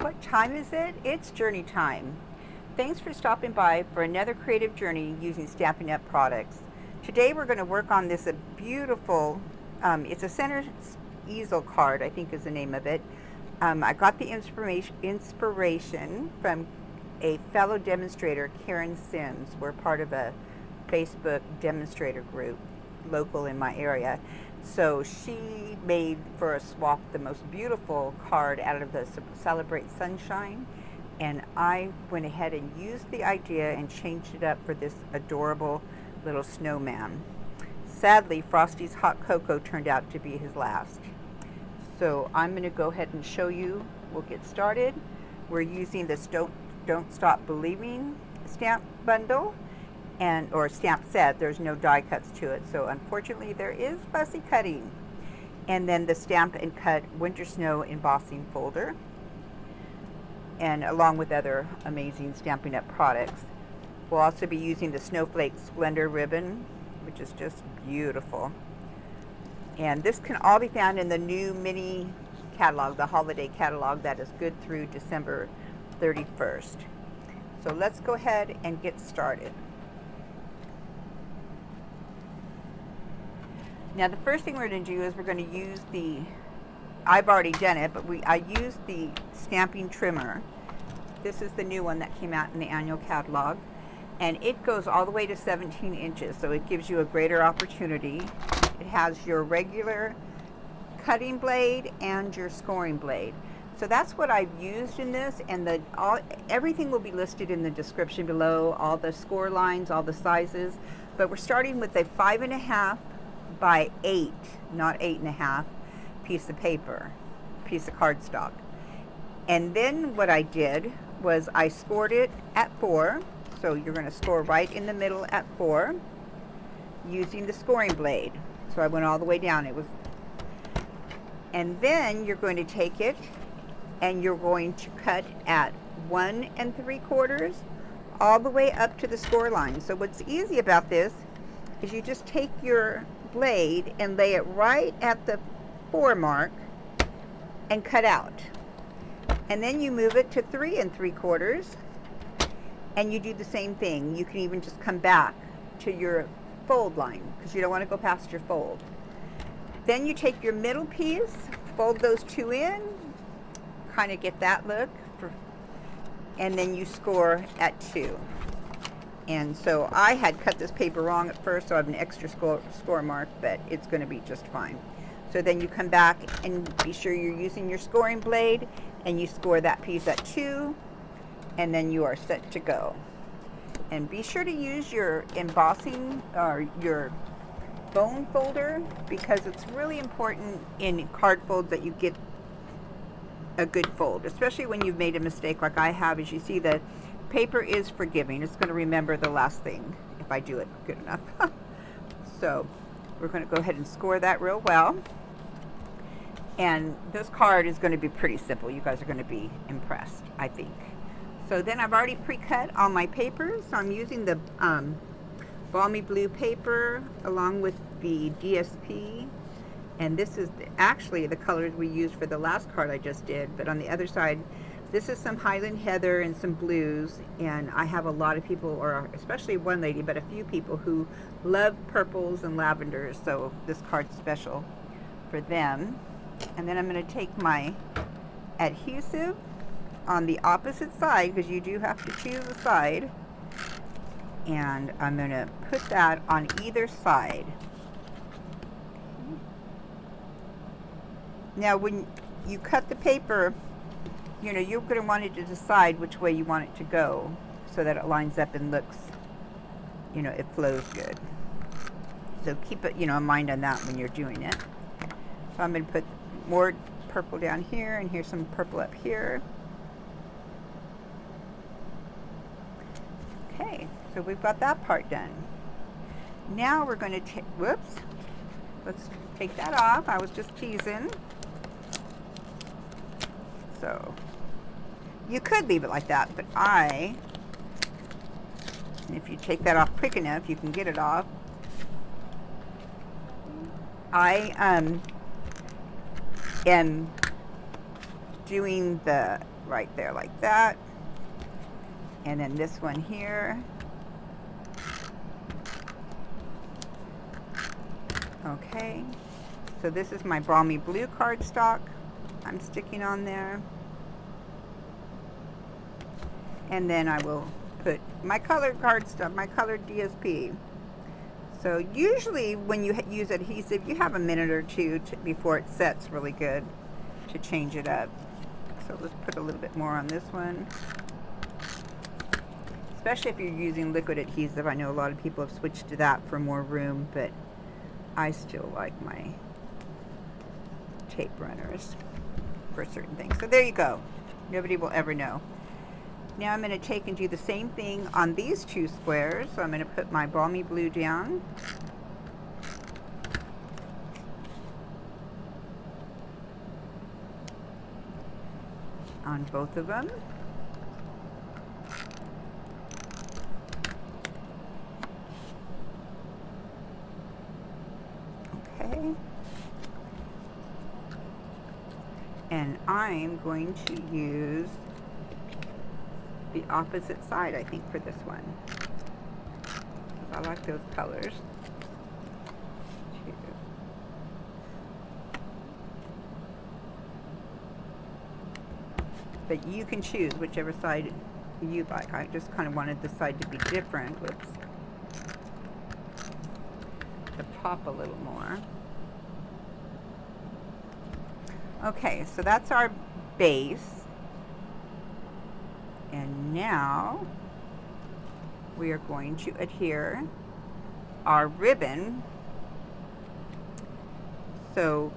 What time is it? It's journey time. Thanks for stopping by for another creative journey using Stampin' Up products. Today we're going to work on this beautiful, it's a center easel card, I think is the name of it. I got the inspiration from a fellow demonstrator, Karen Sims. We're part of a Facebook demonstrator group local in my area. So she made for a swap the most beautiful card out of the Celebrate Sunshine, and I went ahead and used the idea and changed it up for this adorable little snowman. Sadly, Frosty's hot cocoa turned out to be his last. So I'm going to go ahead and show you. We'll get started. We're using this Don't Stop Believing stamp bundle or stamp set. There's no die cuts to it, so unfortunately there is fussy cutting. And then the Stamp and Cut Winter Snow embossing folder, and along with other amazing Stampin' Up products. We'll also be using the Snowflake Splendor ribbon, which is just beautiful. And this can all be found in the new mini catalog, the holiday catalog that is good through December 31st. So let's go ahead and get started. Now the first thing we're going to do is we're going to use I've already done it, but I used the stamping trimmer. This is the new one that came out in the annual catalog, and it goes all the way to 17 inches, so it gives you a greater opportunity. It has your regular cutting blade and your scoring blade. So that's what I've used in this, and everything will be listed in the description below, all the score lines, all the sizes. But we're starting with a 5.5 by 8, not 8.5, piece of paper, piece of cardstock. And then what I did was I scored it at 4. So you're going to score right in the middle at 4 using the scoring blade. So I went all the way down. And then you're going to take it and you're going to cut at 1 3/4 all the way up to the score line. So what's easy about this is you just take your blade and lay it right at the 4 mark and cut out. And then you move it to 3 3/4 and you do the same thing. You can even just come back to your fold line because you don't want to go past your fold. Then you take your middle piece, fold those two in, kind of get that look, and then you score at 2. And so I had cut this paper wrong at first, so I have an extra score mark, but it's going to be just fine. So then you come back and be sure you're using your scoring blade, and you score that piece at 2, and then you are set to go. And be sure to use your embossing or your bone folder, because it's really important in card folds that you get a good fold, especially when you've made a mistake like I have. As you see, the paper is forgiving. It's going to remember the last thing if I do it good enough. So we're going to go ahead and score that real well. And this card is going to be pretty simple. You guys are going to be impressed, I think. So then I've already pre-cut all my papers. So I'm using the Balmy blue paper along with the DSP. And this is actually the colors we used for the last card I just did. But on the other side, this is some Highland Heather and some blues. And I have a lot of people, or especially one lady, but a few people who love purples and lavenders. So this card's special for them. And then I'm going to take my adhesive on the opposite side, because you do have to choose a side, and I'm going to put that on either side. Now when you cut the paper, you're going to want to decide which way you want it to go so that it lines up and looks, it flows good. So keep it, in mind on that when you're doing it. So I'm going to put more purple down here, and here's some purple up here. Okay, so we've got that part done. Now we're going to take, let's take that off. I was just teasing. So you could leave it like that, but if you take that off quick enough, you can get it off. I am doing the right there like that. And then this one here. Okay, so this is my balmy blue cardstock I'm sticking on there. And then I will put my colored cardstock, my colored DSP. So usually when you use adhesive, you have a minute or two before it sets really good to change it up. So let's put a little bit more on this one. Especially if you're using liquid adhesive. I know a lot of people have switched to that for more room, but I still like my tape runners for certain things. So there you go. Nobody will ever know. Now I'm going to take and do the same thing on these two squares. So I'm going to put my balmy blue down. On both of them. Okay. And I'm going to use the opposite side, I think, for this one. I like those colors. But you can choose whichever side you like. I just kind of wanted the side to be different. Whoops. To pop a little more. Okay, so that's our base. And now we are going to adhere our ribbon. So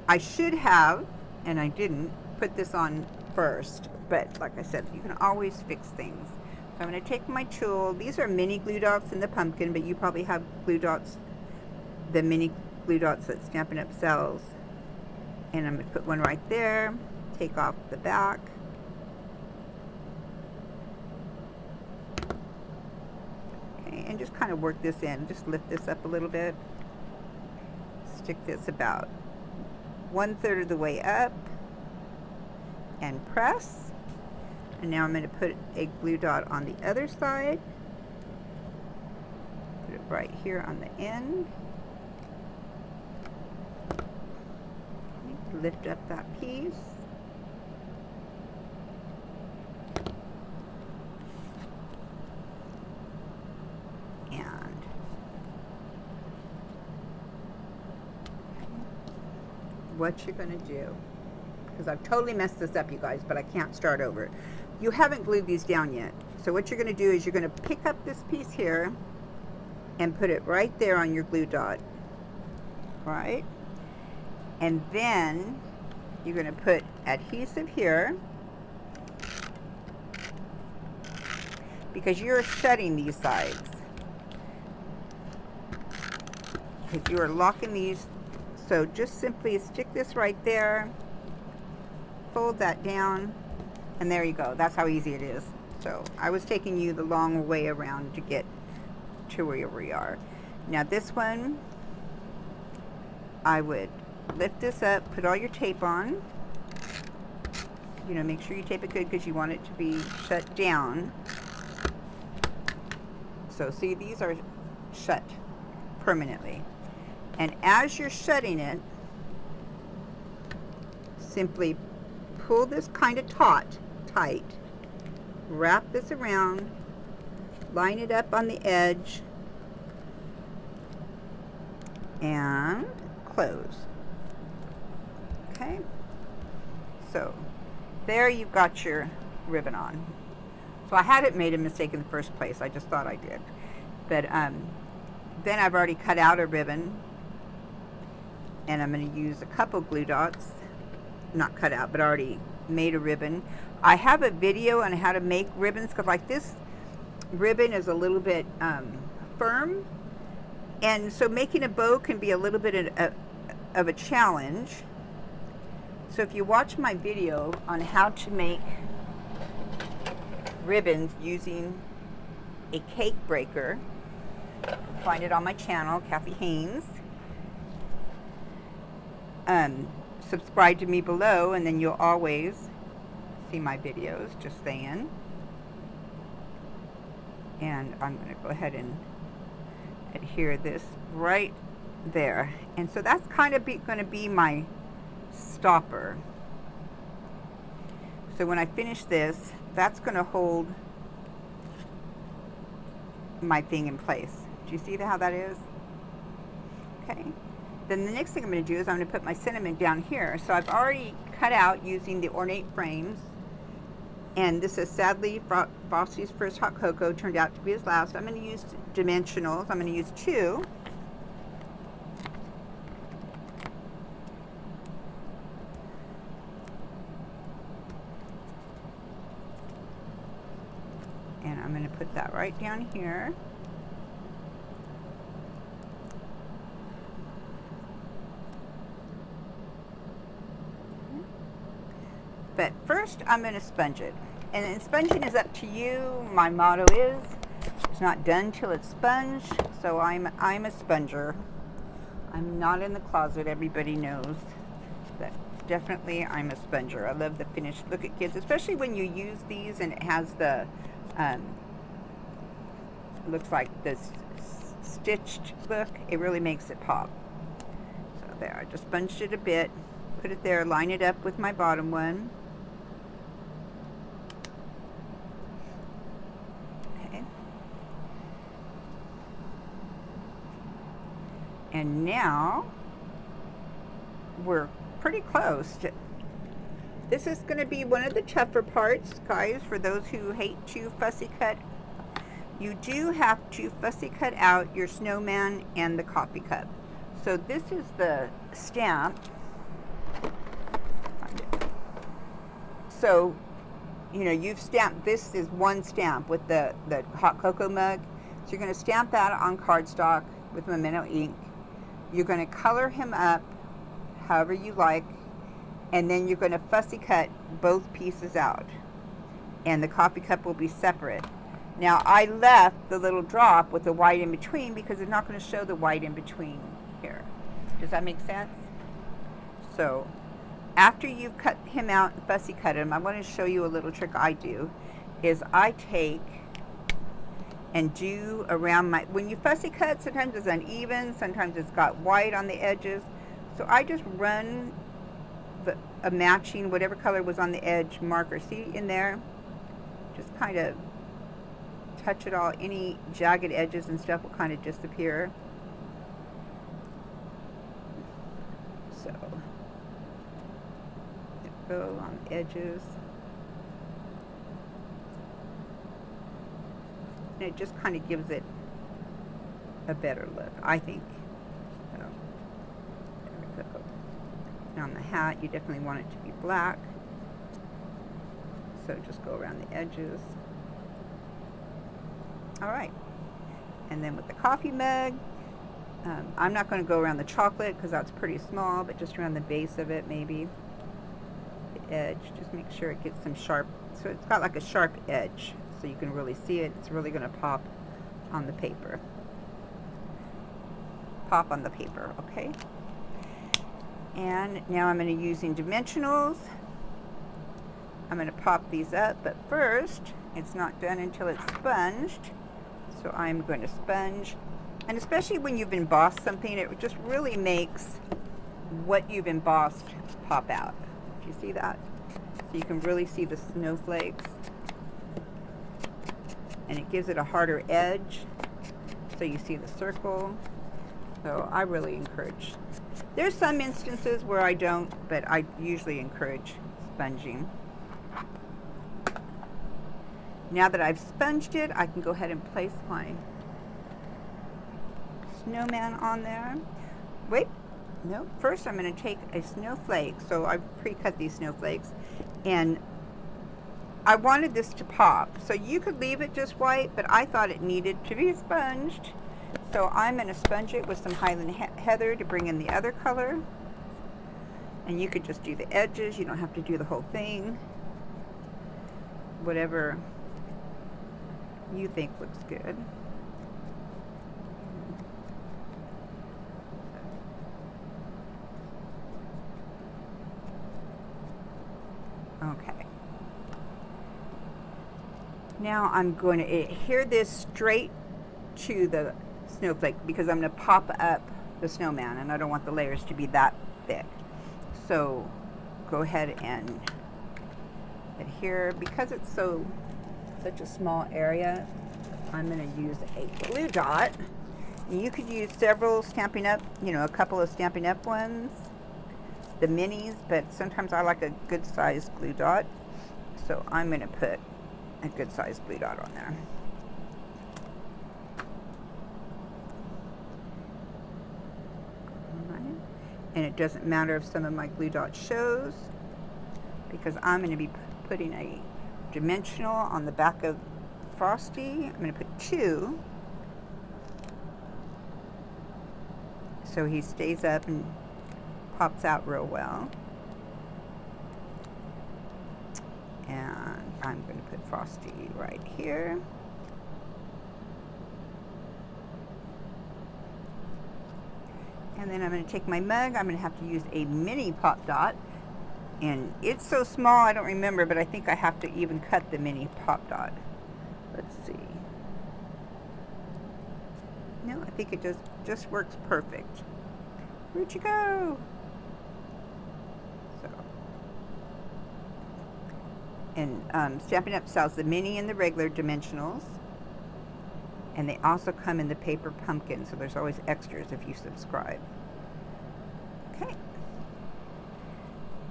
I should have, and I didn't, put this on first, but like I said, you can always fix things. So I'm going to take my tool. These are mini glue dots in the pumpkin, but you probably have glue dots, the mini glue dots that Stampin' Up sells. And I'm going to put one right there, take off the back. Okay, and just kind of work this in. Just lift this up a little bit. Stick this about 1/3 of the way up. And press. And now I'm going to put a glue dot on the other side. Put it right here on the end. Lift up that piece. And what you're going to do, because I've totally messed this up, you guys, but I can't start over. You haven't glued these down yet. So what you're going to do is you're going to pick up this piece here and put it right there on your glue dot. Right? And then you're going to put adhesive here, because you're shutting these sides. Because you are locking these. So just simply stick this right there, fold that down, and there you go. That's how easy it is. So I was taking you the long way around to get to where we are. Now this one, I would lift this up, put all your tape on. You know, make sure you tape it good because you want it to be shut down. So see, these are shut permanently. And as you're shutting it, simply pull this kind of tight, wrap this around, line it up on the edge, and close. Okay, so there you've got your ribbon on. So I hadn't made a mistake in the first place. I just thought I did. But then I've already cut out a ribbon, and I'm going to use a couple glue dots. Not cut out, but already made a ribbon. I have a video on how to make ribbons, because like this ribbon is a little bit firm, and so making a bow can be a little bit of a challenge. So if you watch my video on how to make ribbons using a cake breaker, find it on my channel, Kathy Haynes. subscribe to me below, and then you'll always see my videos, just saying. And I'm going to go ahead and adhere this right there. And so that's kind of going to be my stopper. So when I finish this, that's going to hold my thing in place. Do you see how that is? Okay. Then the next thing I'm going to do is I'm going to put my cinnamon down here. So I've already cut out using the ornate frames. And this is sadly Frosty's first hot cocoa, turned out to be his last. I'm going to use dimensionals. I'm going to use 2. And I'm going to put that right down here. But first, I'm going to sponge it. And then sponging is up to you. My motto is, it's not done till it's sponged. So I'm a sponger. I'm not in the closet, everybody knows. But definitely I'm a sponger. I love the finished look at kids, especially when you use these and it has the, looks like this stitched look. It really makes it pop. So there, I just sponged it a bit. Put it there, line it up with my bottom one. And now we're pretty close to, this is going to be one of the tougher parts, guys, for those who hate to fussy cut. You do have to fussy cut out your snowman and the coffee cup. So this is the stamp. So, you know, you've stamped, this is one stamp with the hot cocoa mug. So you're going to stamp that on cardstock with Memento ink. You're going to color him up however you like, and then you're going to fussy cut both pieces out, and the coffee cup will be separate. Now I left the little drop with the white in between because it's not going to show the white in between here. Does that make sense? So after you've cut him out and fussy cut him, I want to show you a little trick I do, is I take and do around my, when you fussy cut, sometimes it's uneven, sometimes it's got white on the edges. So I just run a matching, whatever color was on the edge marker. See in there? Just kind of touch it all. Any jagged edges and stuff will kind of disappear. So, go on the edges. And it just kind of gives it a better look, I think. So, there we go. And on the hat, you definitely want it to be black. So just go around the edges. All right. And then with the coffee mug, I'm not going to go around the chocolate because that's pretty small, but just around the base of it, maybe. The edge, just make sure it gets some sharp. So it's got like a sharp edge, so you can really see it. It's really going to pop on the paper. Pop on the paper, okay? And now I'm going to using dimensionals. I'm going to pop these up, but first, it's not done until it's sponged. So I'm going to sponge. And especially when you've embossed something, it just really makes what you've embossed pop out. Do you see that? So you can really see the snowflakes. And it gives it a harder edge. So you see the circle. So I really encourage. There's some instances where I don't, but I usually encourage sponging. Now that I've sponged it, I can go ahead and place my snowman on there. Wait, no, first I'm going to take a snowflake. So I've pre-cut these snowflakes, and I wanted this to pop. So you could leave it just white, but I thought it needed to be sponged. So I'm going to sponge it with some Highland Heather to bring in the other color. And you could just do the edges. You don't have to do the whole thing. Whatever you think looks good. Okay. Now I'm going to adhere this straight to the snowflake because I'm going to pop up the snowman and I don't want the layers to be that thick. So go ahead and adhere. Because it's such a small area, I'm going to use a glue dot. You could use several Stampin' Up, you know, a couple of Stampin' Up ones, the minis, but sometimes I like a good sized glue dot. So I'm going to put a good sized glue dot on there. All right. And it doesn't matter if some of my glue dot shows, because I'm going to be putting a dimensional on the back of Frosty. I'm going to put 2. So he stays up and pops out real well. And I'm going to put Frosty right here. And then I'm going to take my mug. I'm going to have to use a mini pop dot. And it's so small I don't remember, but I think I have to even cut the mini pop dot. Let's see. No, I think it just works perfect. Where'd you go? So, and Stampin' Up sells the mini and the regular dimensionals, and they also come in the paper pumpkin, so there's always extras if you subscribe. Okay,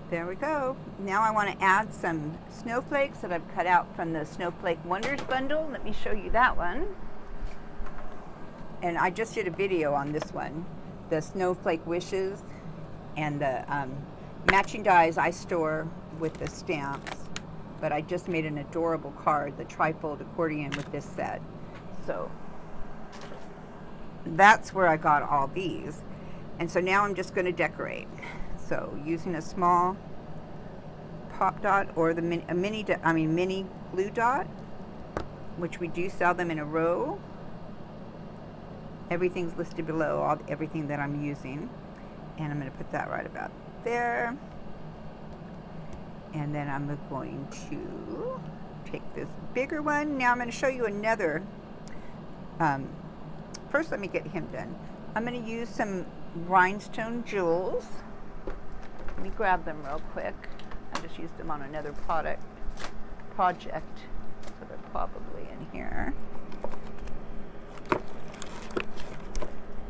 there we go. Now I want to add some snowflakes that I've cut out from the Snowflake Wonders bundle. Let me show you that one. And I just did a video on this one, the Snowflake Wishes, and the matching dies I store with the stamps, but I just made an adorable card, the trifold accordion, with this set. So that's where I got all these. And so now I'm just going to decorate. So using a small pop dot or the mini glue dot, which we do sell them in a row. Everything's listed below, everything that I'm using. And I'm going to put that right about there. And then I'm going to take this bigger one. Now I'm going to show you another. First, let me get him done. I'm going to use some rhinestone jewels. Let me grab them real quick. I just used them on another project. So they're probably in here.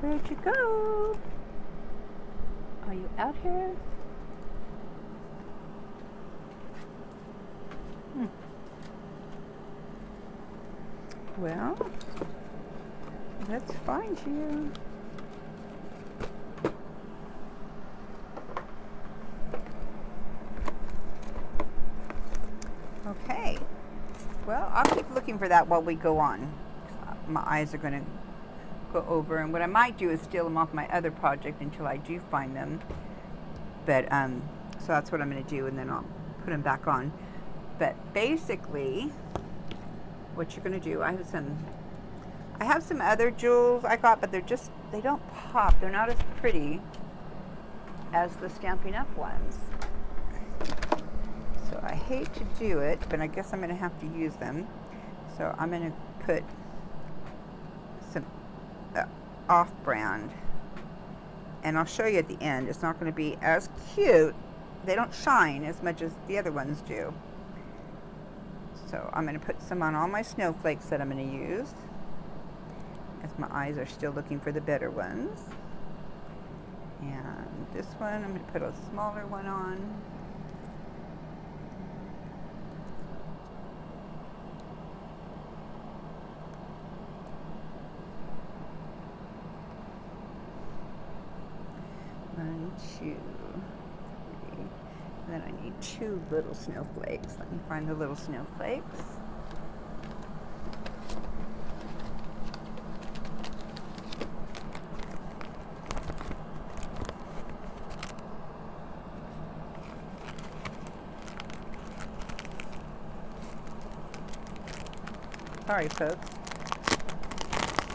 Where'd you go? Are you out here? Well, let's find you. Okay. Well, I'll keep looking for that while we go on. My eyes are going to go over, and what I might do is steal them off my other project until I do find them. But so that's what I'm going to do, and then I'll put them back on. But basically, what you're going to do, I have some other jewels I got, but they don't pop. They're not as pretty as the Stampin' Up ones. So I hate to do it, but I guess I'm going to have to use them. So I'm going to put some off-brand, and I'll show you at the end. It's not going to be as cute. They don't shine as much as the other ones do. So I'm going to put some on all my snowflakes that I'm going to use, as my eyes are still looking for the better ones. And this one, I'm going to put a smaller one on. One, 2, 3. And then I need 2 little snowflakes. Let me find the little snowflakes. Sorry, folks.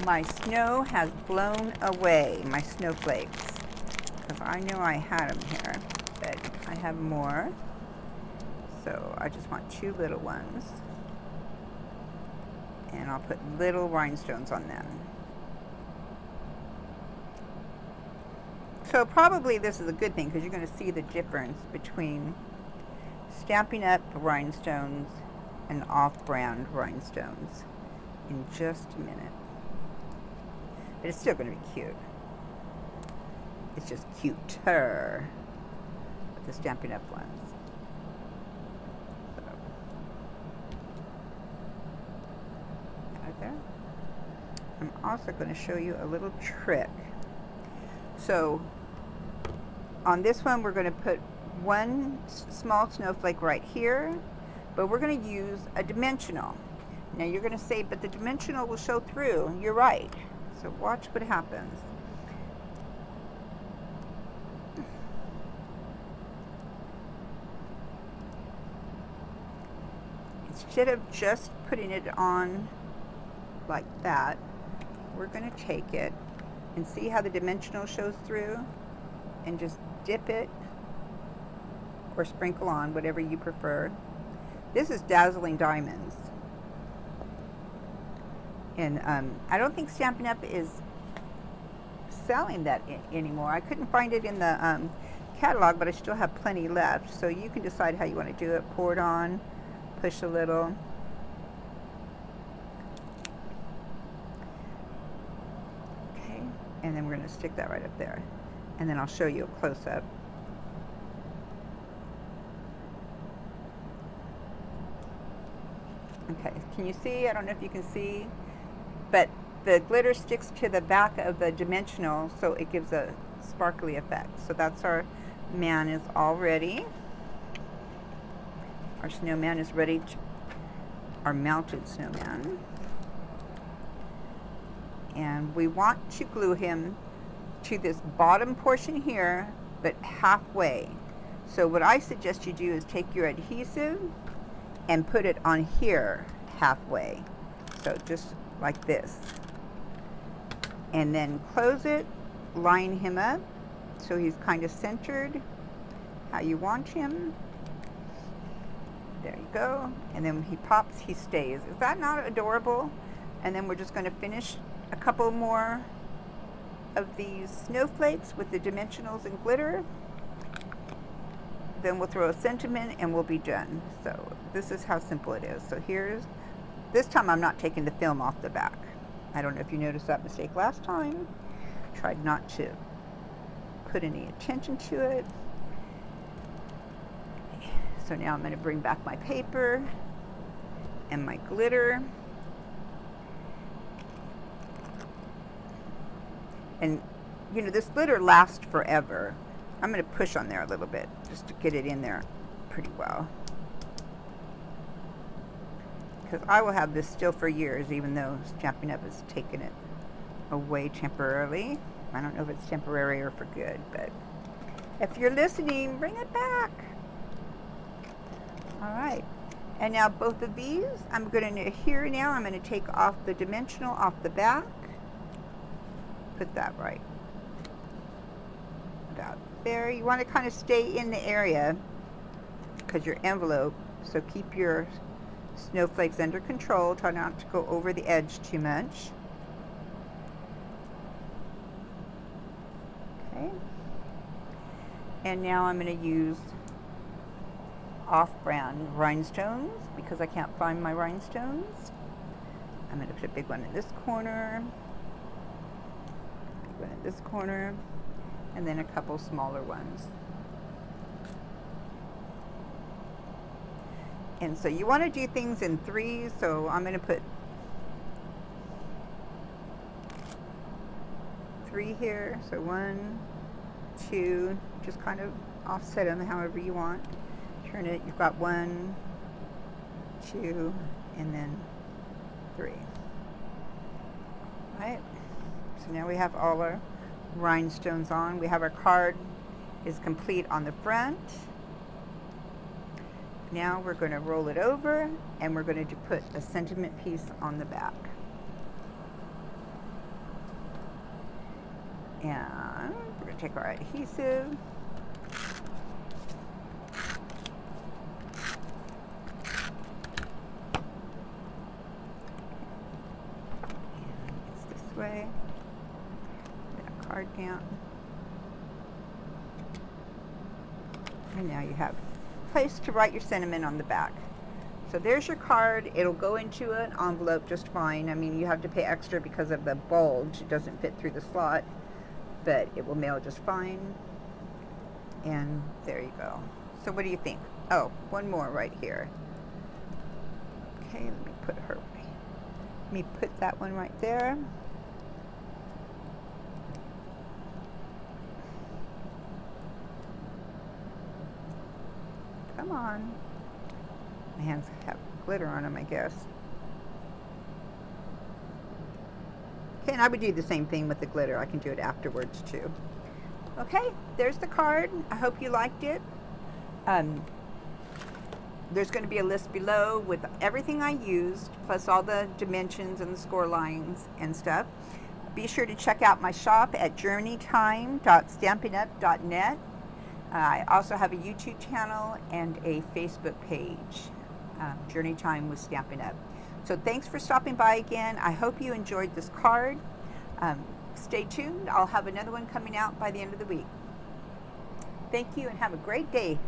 My snow has blown away, my snowflakes. Because I know I had them here, but I have more. So I just want 2 little ones. And I'll put little rhinestones on them. So probably this is a good thing because you're going to see the difference between Stampin' Up rhinestones and off-brand rhinestones in just a minute. But it's still going to be cute. It's just cuter with the Stampin' Up ones. So, right there. I'm also going to show you a little trick. So on this one, we're going to put one small snowflake right here, but we're going to use a dimensional. Now you're going to say, but the dimensional will show through. You're right. So watch what happens. Instead of just putting it on like that, we're going to take it and see how the dimensional shows through, and just dip it or sprinkle on, whatever you prefer. This is Dazzling Diamonds. And I don't think Stampin' Up is selling that anymore. I couldn't find it in the catalog, but I still have plenty left. So you can decide how you want to do it. Pour it on, push a little. Okay, and then we're going to stick that right up there. And then I'll show you a close-up. Okay, can you see? I don't know if you can see, but the glitter sticks to the back of the dimensional, so it gives a sparkly effect. So that's our man is all ready. Our snowman is ready to, our mounted snowman. And we want to glue him to this bottom portion here, but halfway. So what I suggest you do is take your adhesive and put it on here halfway. So just like this. And then close it, line him up so he's kind of centered how you want him. There you go. And then when he pops, he stays. Is that not adorable? And then we're just going to finish a couple more of these snowflakes with the dimensionals and glitter. Then we'll throw a sentiment and we'll be done. So this is how simple it is. So here's, this time I'm not taking the film off the back. I don't know if you noticed that mistake last time. Tried not to put any attention to it. So now I'm going to bring back my paper and my glitter. And you know, this glitter lasts forever. I'm going to push on there a little bit just to get it in there pretty well. Because I will have this still for years, even though Stampin' Up has taken it away temporarily. I don't know if it's temporary or for good, but if you're listening, bring it back. All right. And now both of these, I'm going to, here now, I'm going to take off the dimensional off the back. Put that right about there. You want to kind of stay in the area because your envelope, so keep your snowflakes under control. Try not to go over the edge too much. Okay. And now I'm going to use off-brand rhinestones because I can't find my rhinestones. I'm going to put a big one in this corner, big one in this corner, and then a couple smaller ones. And so you want to do things in threes, so I'm going to put 3 here. So 1, 2, just kind of offset them however you want. Turn it, you've got 1, 2, and then 3. Right? So now we have all our rhinestones on. We have our card is complete on the front. Now we're going to roll it over and we're going to put a sentiment piece on the back. And we're going to take our adhesive. card down. And now you have a place to write your sentiment on the back. So there's your card. It'll go into an envelope just fine. I mean, you have to pay extra because of the bulge. It doesn't fit through the slot, but it will mail just fine. And there you go. So what do you think? Oh, one more right here. Okay, let me put her. Let me put that one right there. Come on. My hands have glitter on them, I guess. Okay, and I would do the same thing with the glitter. I can do it afterwards too. Okay, there's the card. I hope you liked it. There's going to be a list below with everything I used, plus all the dimensions and the score lines and stuff. Be sure to check out my shop at journeytime.stampinup.net. I also have a YouTube channel and a Facebook page, Journey Time with Stampin' Up. So thanks for stopping by again. I hope you enjoyed this card. Stay tuned. I'll have another one coming out by the end of the week. Thank you and have a great day.